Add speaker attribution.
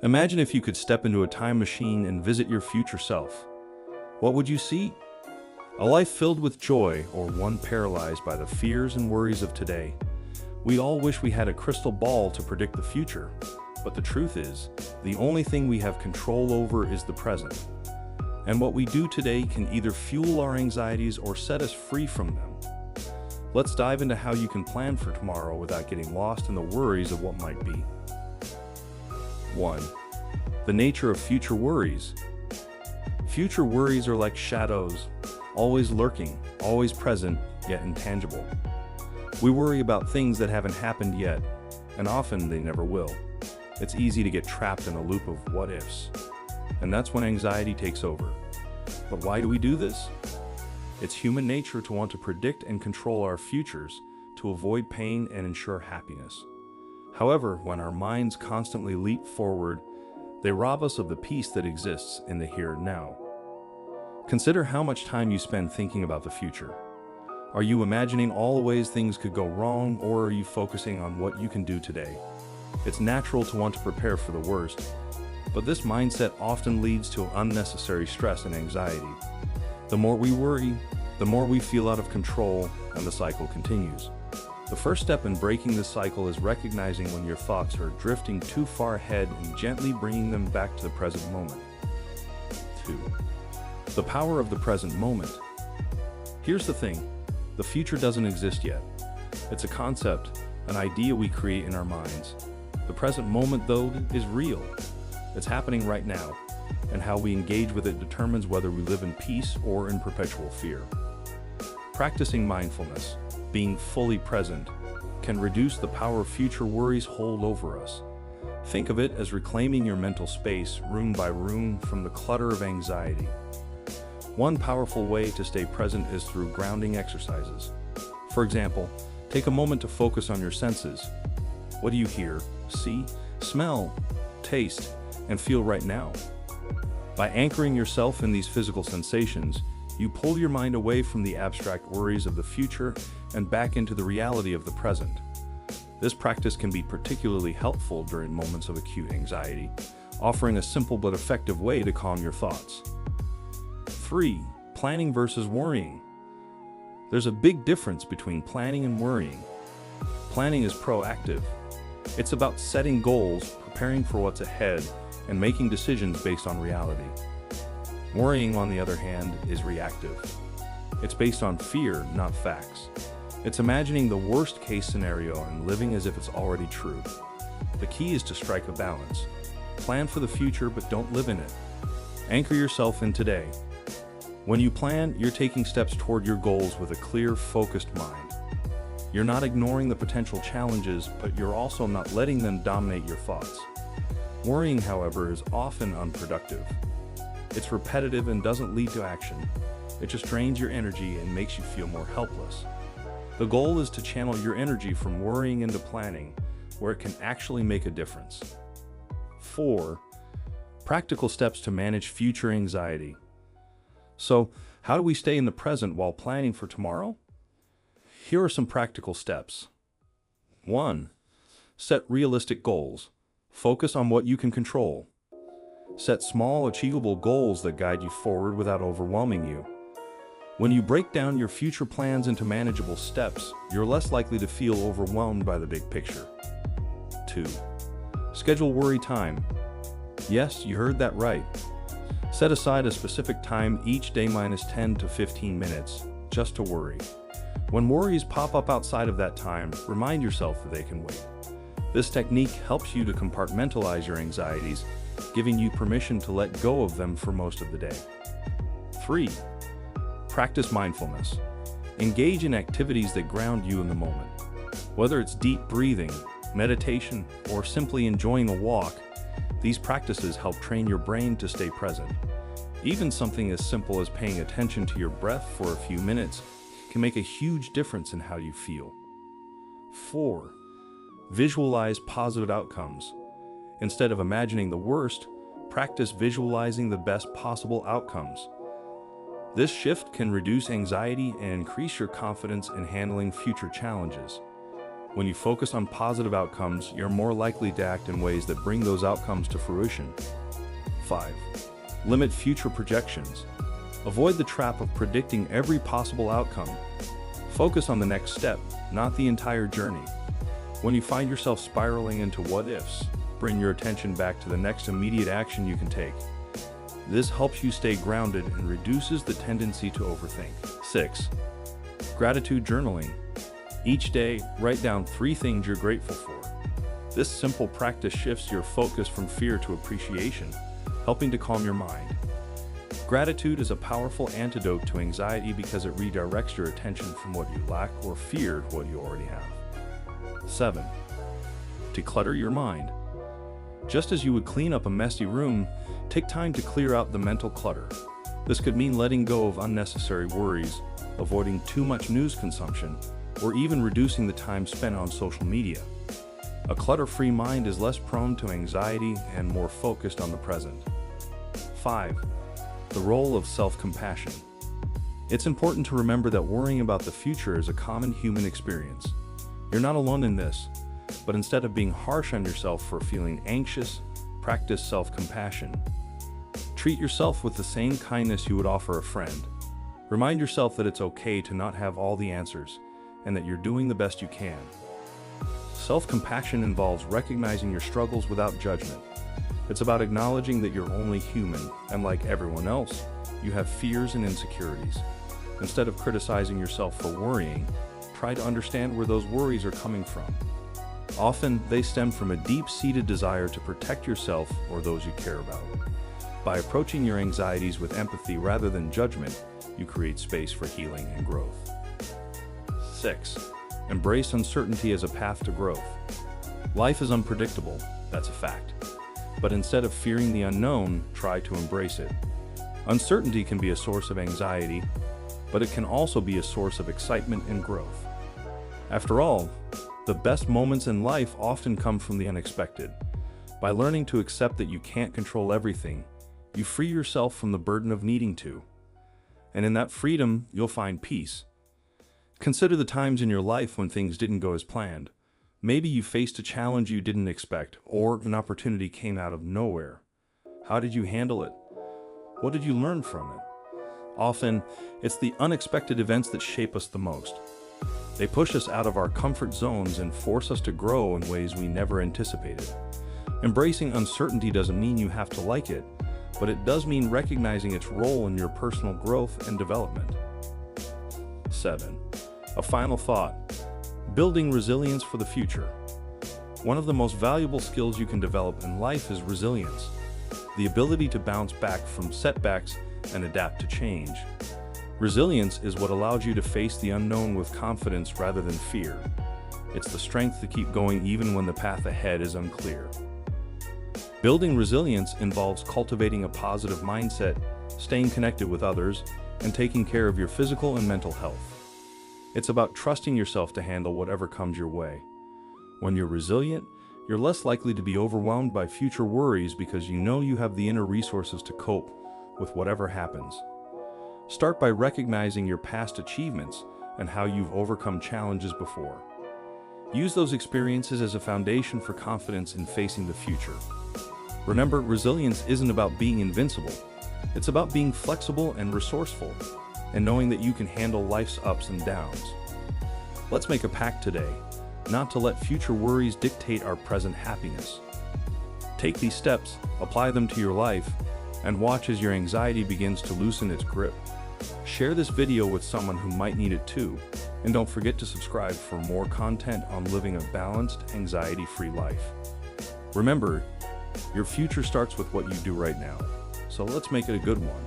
Speaker 1: Imagine if you could step into a time machine and visit your future self. What would you see? A life filled with joy, or one paralyzed by the fears and worries of today? We all wish we had a crystal ball to predict the future, but the truth is, the only thing we have control over is the present. And what we do today can either fuel our anxieties or set us free from them. Let's dive into how you can plan for tomorrow without getting lost in the worries of what might be. 1. The nature of future worries. Future worries are like shadows, always lurking, always present, yet intangible. We worry about things that haven't happened yet, and often they never will. It's easy to get trapped in a loop of what-ifs, and that's when anxiety takes over. But why do we do this? It's human nature to want to predict and control our futures, to avoid pain and ensure happiness. However, when our minds constantly leap forward, they rob us of the peace that exists in the here and now. Consider how much time you spend thinking about the future. Are you imagining all the ways things could go wrong, or are you focusing on what you can do today? It's natural to want to prepare for the worst, but this mindset often leads to unnecessary stress and anxiety. The more we worry, the more we feel out of control, and the cycle continues. The first step in breaking this cycle is recognizing when your thoughts are drifting too far ahead and gently bringing them back to the present moment. 2. The power of the present moment. Here's the thing, the future doesn't exist yet. It's a concept, an idea we create in our minds. The present moment, though, is real. It's happening right now, and how we engage with it determines whether we live in peace or in perpetual fear. Practicing mindfulness, being fully present, can reduce the power future worries hold over us. Think of it as reclaiming your mental space, room by room, from the clutter of anxiety. One powerful way to stay present is through grounding exercises. For example, take a moment to focus on your senses. What do you hear, see, smell, taste, and feel right now? By anchoring yourself in these physical sensations, you pull your mind away from the abstract worries of the future and back into the reality of the present. This practice can be particularly helpful during moments of acute anxiety, offering a simple but effective way to calm your thoughts. 3. Planning versus worrying. There's a big difference between planning and worrying. Planning is proactive. It's about setting goals, preparing for what's ahead, and making decisions based on reality. Worrying, on the other hand, is reactive. It's based on fear, not facts. It's imagining the worst-case scenario and living as if it's already true. The key is to strike a balance. Plan for the future, but don't live in it. Anchor yourself in today. When you plan, you're taking steps toward your goals with a clear, focused mind. You're not ignoring the potential challenges, but you're also not letting them dominate your thoughts. Worrying, however, is often unproductive. It's repetitive and doesn't lead to action. It just drains your energy and makes you feel more helpless. The goal is to channel your energy from worrying into planning, where it can actually make a difference. 4. Practical steps to manage future anxiety. So, how do we stay in the present while planning for tomorrow? Here are some practical steps. 1. Set realistic goals. Focus on what you can control. Set small, achievable goals that guide you forward without overwhelming you. When you break down your future plans into manageable steps, you're less likely to feel overwhelmed by the big picture. 2. Schedule worry time. Yes, you heard that right. Set aside a specific time each day, minus 10 to 15 minutes, just to worry. When worries pop up outside of that time, remind yourself that they can wait. This technique helps you to compartmentalize your anxieties, giving you permission to let go of them for most of the day. 3. Practice mindfulness. Engage in activities that ground you in the moment. Whether it's deep breathing, meditation, or simply enjoying a walk, these practices help train your brain to stay present. Even something as simple as paying attention to your breath for a few minutes can make a huge difference in how you feel. 4. Visualize positive outcomes. Instead of imagining the worst, practice visualizing the best possible outcomes. This shift can reduce anxiety and increase your confidence in handling future challenges. When you focus on positive outcomes, you're more likely to act in ways that bring those outcomes to fruition. 5. Limit future projections. Avoid the trap of predicting every possible outcome. Focus on the next step, not the entire journey. When you find yourself spiraling into what-ifs, bring your attention back to the next immediate action you can take. This helps you stay grounded and reduces the tendency to overthink. 6. Gratitude journaling. Each day, write down 3 things you're grateful for. This simple practice shifts your focus from fear to appreciation, helping to calm your mind. Gratitude is a powerful antidote to anxiety because it redirects your attention from what you lack or feared what you already have. 7. Declutter your mind. Just as you would clean up a messy room, take time to clear out the mental clutter. This could mean letting go of unnecessary worries, avoiding too much news consumption, or even reducing the time spent on social media. A clutter-free mind is less prone to anxiety and more focused on the present. 5. The role of self-compassion. It's important to remember that worrying about the future is a common human experience. You're not alone in this, but instead of being harsh on yourself for feeling anxious, practice self-compassion. Treat yourself with the same kindness you would offer a friend. Remind yourself that it's okay to not have all the answers, and that you're doing the best you can. Self-compassion involves recognizing your struggles without judgment. It's about acknowledging that you're only human, and like everyone else, you have fears and insecurities. Instead of criticizing yourself for worrying, try to understand where those worries are coming from. Often, they stem from a deep-seated desire to protect yourself or those you care about. By approaching your anxieties with empathy rather than judgment, you create space for healing and growth. 6. Embrace uncertainty as a path to growth. Life is unpredictable, that's a fact. But instead of fearing the unknown, try to embrace it. Uncertainty can be a source of anxiety, but it can also be a source of excitement and growth. After all, the best moments in life often come from the unexpected. By learning to accept that you can't control everything, you free yourself from the burden of needing to. And in that freedom, you'll find peace. Consider the times in your life when things didn't go as planned. Maybe you faced a challenge you didn't expect, or an opportunity came out of nowhere. How did you handle it? What did you learn from it? Often, it's the unexpected events that shape us the most. They push us out of our comfort zones and force us to grow in ways we never anticipated. Embracing uncertainty doesn't mean you have to like it, but it does mean recognizing its role in your personal growth and development. 7. A final thought. Building resilience for the future. One of the most valuable skills you can develop in life is resilience, the ability to bounce back from setbacks and adapt to change. Resilience is what allows you to face the unknown with confidence rather than fear. It's the strength to keep going even when the path ahead is unclear. Building resilience involves cultivating a positive mindset, staying connected with others, and taking care of your physical and mental health. It's about trusting yourself to handle whatever comes your way. When you're resilient, you're less likely to be overwhelmed by future worries because you know you have the inner resources to cope with whatever happens. Start by recognizing your past achievements and how you've overcome challenges before. Use those experiences as a foundation for confidence in facing the future. Remember, resilience isn't about being invincible. It's about being flexible and resourceful, and knowing that you can handle life's ups and downs. Let's make a pact today, not to let future worries dictate our present happiness. Take these steps, apply them to your life, and watch as your anxiety begins to loosen its grip. Share this video with someone who might need it too, and don't forget to subscribe for more content on living a balanced, anxiety-free life. Remember, your future starts with what you do right now, so let's make it a good one.